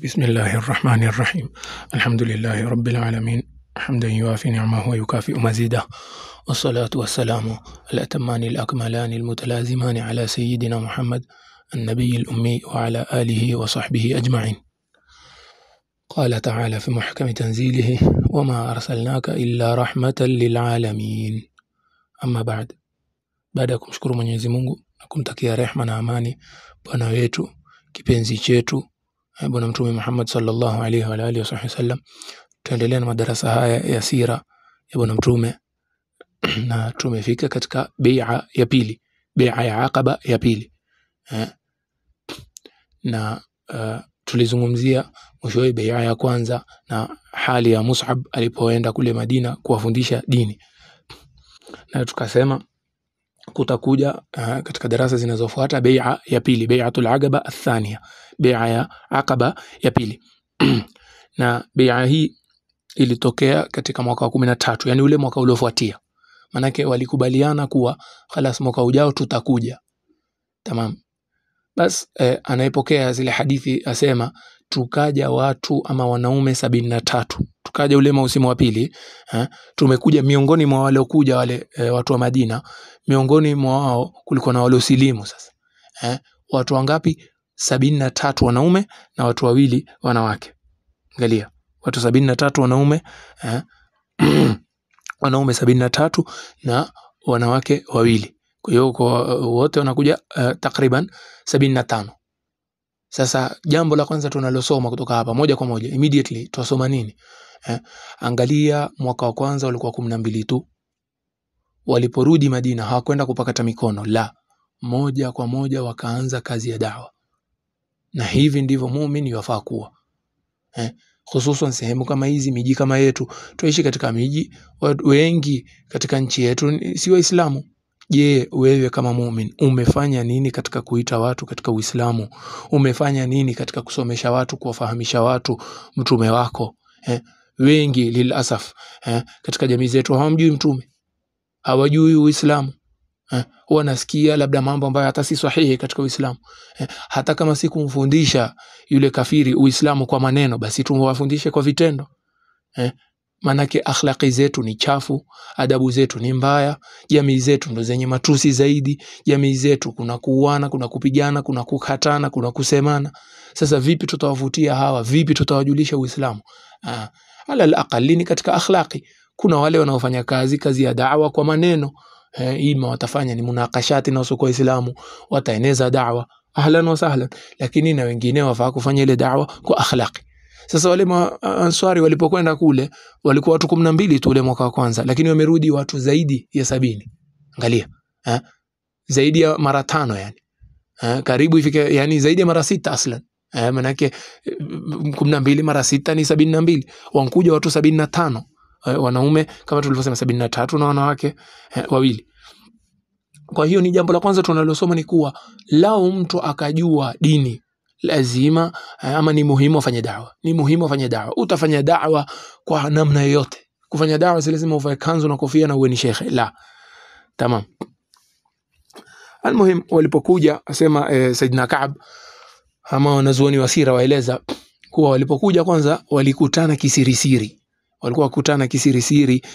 بسم الله الرحمن الرحيم. الحمد لله رب العالمين حمدا يوافي نعمه ويكافئ مزيده، والصلاة والسلام الأتمان الأكملان المتلازمان على سيدنا محمد النبي الأمي وعلى آله وصحبه أجمعين. قال تعالى في محكم تنزيله: وما أرسلناك إلا رحمة للعالمين. أما baada ya kumshukuru Mwenyezi Mungu na kumtakia rehema na amani bwana wetu kipenzi chetu Bwana Mtume Muhammad sallallahu alaihi wa alihi wasallam, tuendelea na madarasa haya ya sira ya Bwana Mtume na tumefika katika bai'a ya pili, bai'a ya Aqaba ya pili. Na tulizungumzia mwisho bai'a ya kwanza na hali ya Mus'ab alipoenda kule Madina kuwafundisha dini, na tukasema kutakuja katika darasa zinazofuata bai'a ya pili, bai'atul Aqaba athania, bai'a ya Aqaba ya pili. Na bai'a hii ilitokea katika mwaka wa 13, yani ule mwaka uliofuatia. Manake walikubaliana kuwa khalas mwaka ujao tutakuja. Tamam. Bas anayepokea zile hadithi asema tukaja watu ama wanaume 73. Tukaja ule mausimu wa pili, tumekuja miongoni mwa wale kuja wale watu wa Madina, miongoni mwa wao kulikuwa na wale usilimu sasa. Watu wangapi? 73 wanaume na watu wawili wanawake. Angalia, watu 73 wanaume, wanaume 73 na wanawake wawili. Kwa hiyo wote wanakuja takriban 75. Sasa jambo la kwanza tunalosoma kutoka hapa moja kwa moja immediately tutasoma nini? Angalia, mwaka wa kwanza walikuwa 12 tu. Waliporudi Madina hawakwenda kupakata mikono, la, moja kwa moja wakaanza kazi ya da'wa. Na hivi ndivyo muumini yafaa kuwa. Hususan sehemu kama hizi, miji kama yetu, tuishi katika miji wengi katika nchi yetu si Waislamu. Je, wewe kama muumini umefanya nini katika kuita watu katika Uislamu? Umefanya nini katika kusomesha watu, kuwafahamisha watu mtume wako? Wengi lilasaf katika jamii zetu hawamjui mtume, hawajui Uislamu. Wanasikia labda mambo ambayo hata si sahihi katika Uislamu. Hata kama si kumfundisha yule kafiri Uislamu kwa maneno, basi tumwafundishe kwa vitendo. Manake akhlaqi zetu ni chafu, adabu zetu ni mbaya, jamii zetu ndo zenye matusi zaidi, jamii zetu kuna kuuana, kuna kupigana, kuna kukatana, kuna kusemana. Sasa vipi tutawavutia hawa? Vipi tutawajulisha Uislamu? Ala al-aqalli katika akhlaqi kuna wale wanaofanya kazi ya da'wa kwa maneno. Ima watafanya ni munakashati na uso kwa Uislamu, wataeneza da'wa, ahlan wa sahlan, lakini na wengine wafaa kufanya ile da'wa kwa akhlaqi. Sasa wale Ansari walipokwenda kule walikuwa watu 12 tu ule mwaka wa kwanza, lakini wamerudi watu zaidi ya 70. Angalia, zaidi ya mara 5 yani. Karibu ifike yani zaidi ya mara 6 aslan. Manake 12 mara 6 ni 72. Wankuja watu 75. Wanaume kama tulivyosema 73 na wanawake wawili. Kwa hiyo ni jambo la kwanza tunalosoma ni kuwa lao mtu akajua dini lazima ama ni muhimu afanye da'wa. Ni muhimu afanye da'wa. Utafanya da'wa kwa namna yoyote. Kufanya da'wa si lazima uvae kanzu na kofia na uwe ni shekhe, la. Tamam. Almuhim, walipokuja asema Saidina Ka'b ama wanazuoni wa sira waeleza kuwa walipokuja kwanza walikutana kisirisiri. Walikuwa wakutana kisirisiri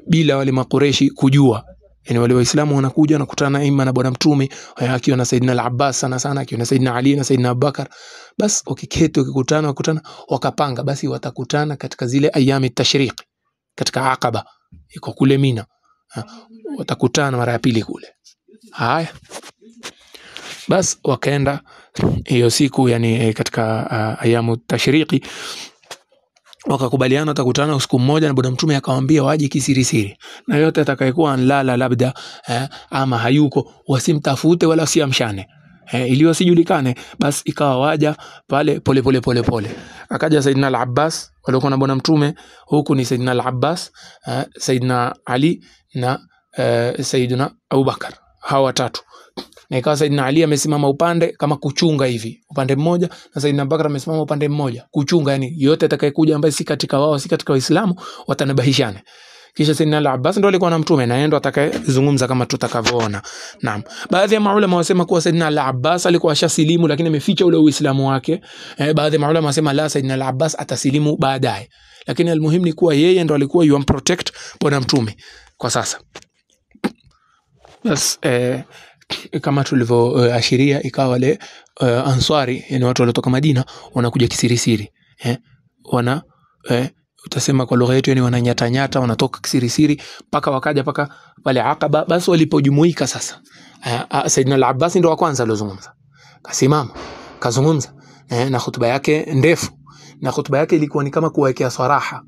bila wale makureshi kujua. Yani wale waislamu wanakuja na kukutana ima na bwana mtume akiwa na Saidina al-Abbas sana akiwa na Saidina Ali na Saidina Abubakar. Bas wakikutana wakapanga basi watakutana katika zile ayami tashriq katika Aqaba iko kule Mina. Watakutana mara ya pili kule. Haya, bas wakaenda hiyo siku yani katika ayamu tashriqi wakakubaliana watakutana usiku mmoja, na bwana mtume akamwambia waje kisirisiri, na yote atakayekuwa anlala labda ama hayuko wasimtafute wala siamshane, ili wasijulikane. Bas ikawa waja pale pole. Akaja Saidina al-Abbas, walikuwa na bwana mtume, huku ni Saidina al-Abbas, Saidina Ali na Saidina Abubakar, hawa watatu. Na ikawa Saidina Ali amesimama upande kama kuchunga hivi upande mmoja, na Saidina Abubakar amesimama upande mmoja kuchunga, yani yote atakayekuja ambaye si katika wao, si katika Waislamu, watanabahishane. kisha Sayyidina al-Abbas ndo alikuwa na mtume na yeye ndo atakayezungumza kama tutakavyoona. Naam, baadhi ya maulama wasema kuwa Sayyidina al-Abbas alikuwa ashasilimu lakini ameficha ule Uislamu wake. Baadhi ya maulama wasema la, Sayyidina al-Abbas atasilimu baadaye, lakini almuhimu ni kuwa yeye ndo alikuwa yu protect bwana mtume kwa sasa. Bas kama tulivyoashiria ikawa wale Ansari, yani watu waliotoka Madina wanakuja kisirisiri, utasema kwa lugha yetu yani wananyata wanatoka kisirisiri paka wakaja paka pale Aqaba. Basi walipojumuika sasa, Sayyidina al-Abbas ndo wa kwanza aliozungumza, kasimama kazungumza na hutuba yake ndefu, na hutuba yake ilikuwa ni kama kuwekea saraha,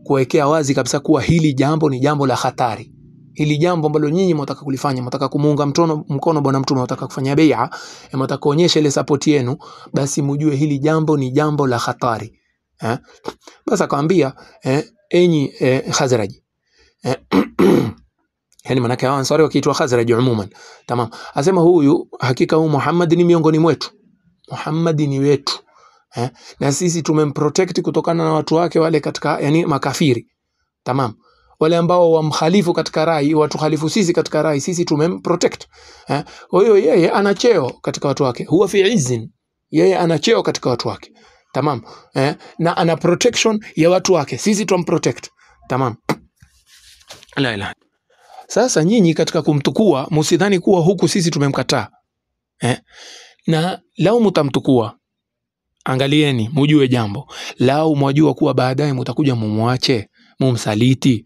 kuwekea wazi kabisa kuwa hili jambo ni jambo la hatari. Hili jambo ambalo nyinyi mtaka kulifanya, mtaka kumuunga mkono bwana mtume, mtaka kufanya bai'a, mtaka kuonyesha ile support yenu, basi mjue hili jambo ni jambo la hatari. Basi akamwambia enyi Khazraji, yani manake hao Ansari wakiitwa Khazraji umuman, tamam. Asema huyu hakika huyu Muhammad ni miongoni mwetu, Muhammad ni wetu, na sisi tumemprotect kutokana na watu wake wale katika yani makafiri, tamam. Wale ambao wamkhalifu katika rai, watu khalifu sisi katika rai, sisi tumemprotect. Kwa hiyo yeye ana cheo katika watu wake, huwa fi izzin, yeye ana cheo katika watu wake, tamam. Na ana protection ya watu wake, sisi tumprotect, tamam. La ilaha. Sasa nyinyi katika kumtukua msidhani kuwa huku sisi tumemkataa, na lao mtamtukua, angalieni mujue jambo, lao mwajua kuwa baadaye mtakuja mumwache, mumsaliti,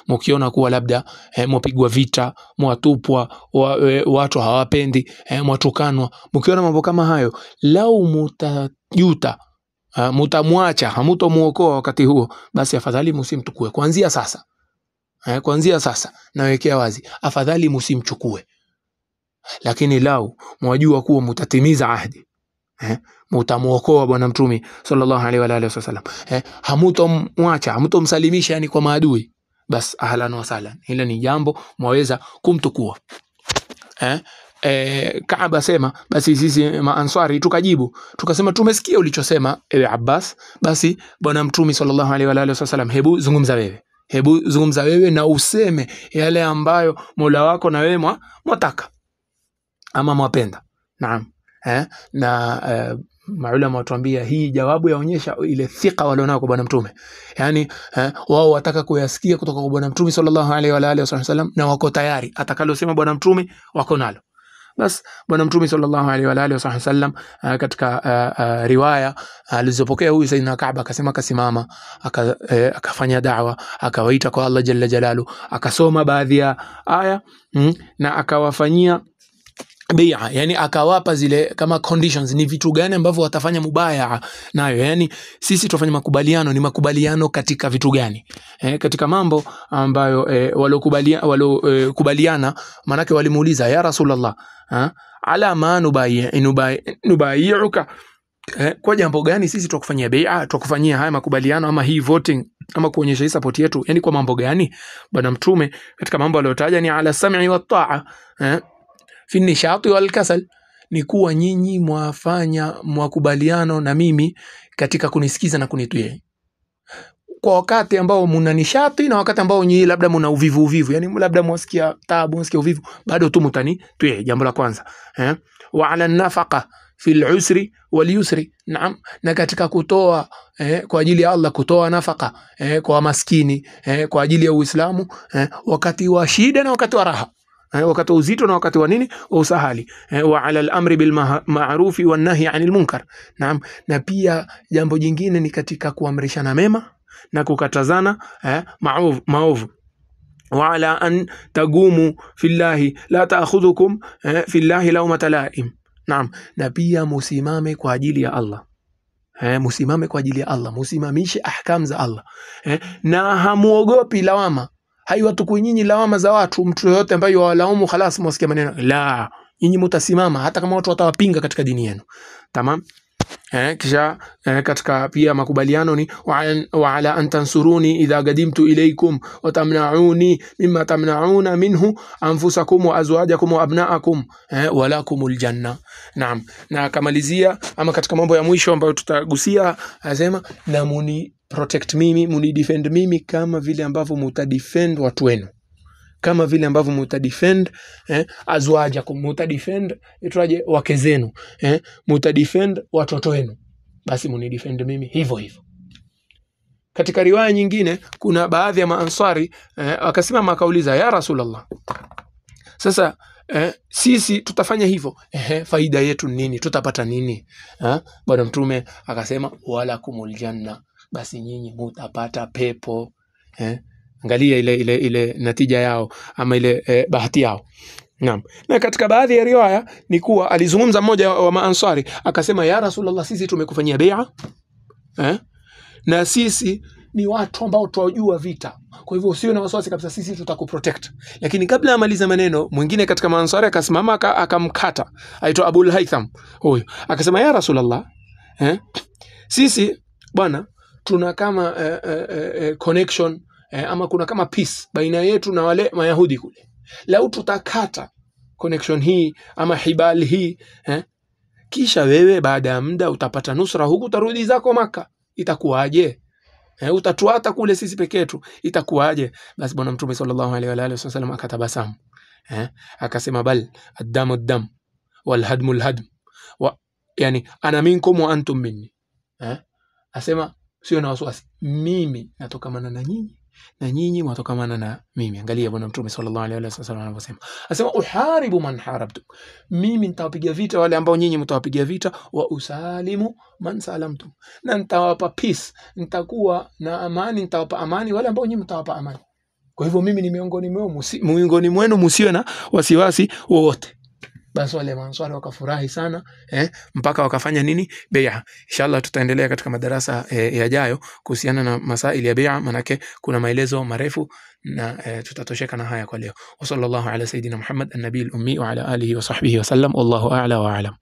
mkiona kuwa labda mpigwa vita, mwatupwa, watu hawapendi, mwatukanwa, mkiona mambo kama hayo, lau mutajuta, mutamwacha, hamutomuokoa wakati huo, basi afadhali msimtukue kuanzia sasa. Kuanzia sasa nawekea wazi, afadhali msimchukue. Lakini lau mwajua kuwa mutatimiza ahadi, mutamuokoa bwana mtume sallallahu alaihi wa alihi wasallam, hamutomwacha, hamutomsalimisha yani kwa maadui, bas ahlan wa sahlan, hilo ni jambo mwaweza kumtukua. Kaaba sema basi sisi maansari tukajibu tukasema tumesikia ulichosema ewe Abbas, basi bwana mtume sallallahu alaihi wa alihi wasallam, hebu zungumza wewe na useme yale ambayo Mola wako na wewe mwataka ama mwapenda. Naam. Na maulama watuambia hii jawabu yaonyesha ile thika walionao kwa bwana mtume, yani wao wataka kuyasikia kutoka kwa bwana mtume sallallahu alaihi wa alihi wasallam, na wako tayari atakalosema bwana mtume wako nalo. Bas bwana mtume sallallahu alaihi wa alihi wasallam katika riwaya alizopokea huyu Sayyidina Kaaba akasema kasimama, akafanya da'wa, akawaita kwa Allah jalla jalalu, akasoma baadhi ya aya na akawafanyia bai'a, yani akawapa zile kama conditions, ni vitu gani ambavyo watafanya mubaya nayo, yani sisi tufanye makubaliano, ni makubaliano katika vitu gani, katika mambo ambayo walokubaliana. Manake walimuuliza ya Rasulullah, ala ma nubayi'uka, kwa jambo gani sisi tukufanyia bai'a, tukufanyia haya makubaliano ama hii voting ama kuonyesha hii support yetu, yani kwa mambo gani? Bwana mtume katika mambo aliyotaja ni ala sam'i wa ta'a, fi nishati wal kasal, ni kuwa nyinyi mwafanya mwakubaliano na mimi katika kunisikiza na kunitii kwa wakati ambao mna nishati na wakati ambao nyinyi labda mna uvivu, yani labda mwasikia taabu, mwasikia uvivu, bado tu mtanitii. Jambo la kwanza, wa ala nafaqa fil usri wal yusri. Naam, na katika kutoa kwa ajili ya Allah, kutoa nafaka kwa maskini kwa ajili ya Uislamu, wakati wa shida na wakati wa raha, wakati uzito na wakati wa nini wa usahali. Wa ala al-amri bil ma'ruf wa nahy 'anil munkar. Naam, na pia jambo jingine ni katika kuamrishana mema na kukatazana maovu. Wa ala an tagumu fillahi la ta'khudhukum fillahi lawmata la'im. Naam, na pia musimame kwa ajili ya Allah, musimame kwa ajili ya Allah, musimamishe ahkam za Allah, na hamuogopi lawama. Haiwatu nyinyi lawama za watu, mtu yote ambaye walaumu khalas mwasikia maneno, la, nyinyi mtasimama hata kama watu watawapinga katika dini yenu. Tamam. kisha katika pia makubaliano ni wa ala an tansuruni idha qadimtu ilaykum wa tamna'uni mimma tamna'una minhu anfusakum wa azwajakum wa abna'akum wa lakumul janna. Naam, na kamalizia ama katika mambo ya mwisho ambayo tutagusia, anasema na muni protect mimi, muni defend mimi kama vile ambavyo mutadefend watu wenu, kama vile ambavyo mutadefend azwajakum, mutadefend itwaje wake zenu, mutadefend watoto wenu, basi munidefend mimi hivyo hivyo. Katika riwaya nyingine kuna baadhi ya maansari wakasimama akauliza, ya Rasulullah, sasa sisi tutafanya hivyo, faida yetu nini, tutapata nini? Bwana Mtume akasema wala kumul janna, basi nyinyi mutapata pepo. Angalia ile natija yao ama ile bahati yao. Naam. Na katika baadhi ya riwaya ni kuwa alizungumza mmoja wa maansari akasema, ya Rasulullah, sisi tumekufanyia bai'a na sisi ni watu ambao tuwajua vita, kwa hivyo usiwe na wasiwasi kabisa, sisi tutakuprotect. Lakini kabla amaliza maneno, mwingine katika maansari akasimama akamkata, aitwa Abul Haytham huyo, akasema, ya Rasulullah, sisi bwana tuna kama connection ama kuna kama peace baina yetu na wale Mayahudi kule. Lau tutakata connection hii ama hibali hii, kisha wewe baada ya muda utapata nusra huku, utarudi zako Maka, itakuwaje? Utatuata kule sisi peke yetu, itakuwaje? Basi Bwana Mtume sallallahu alaihi wa alihi wasallam akatabasamu, akasema, bal ad-damu ad-dam wal hadmu al-hadm, yani ana minkum wa antum minni. Asema sio na wasiwasi, mimi natokamana na nyinyi na nyinyi mwatokamana na mimi. Angalia Bwana Mtume sallallahu alaihi wasallam anavyosema, asema uharibu man harabtu, mimi nitawapiga vita wale ambao nyinyi mtawapiga vita, wa usalimu man salamtum, na nitawapa peace, nitakuwa na amani, nitawapa amani wale ambao nyinyi mtawapa amani. Kwa hivyo mimi ni miongoni mwenu, msiwe na wasiwasi wowote. Basi wale maanswari wakafurahi sana, mpaka wakafanya nini? Bai'a. Inshallah tutaendelea katika madarasa yajayo kuhusiana na masaili ya bai'a, manake kuna maelezo marefu, na tutatosheka na haya kwa leo. Wa sallallahu ala sayidina Muhammad an-nabiyil ummi wa ala alihi wa sahbihi wa sallam. Wallahu a'la wa a'lam.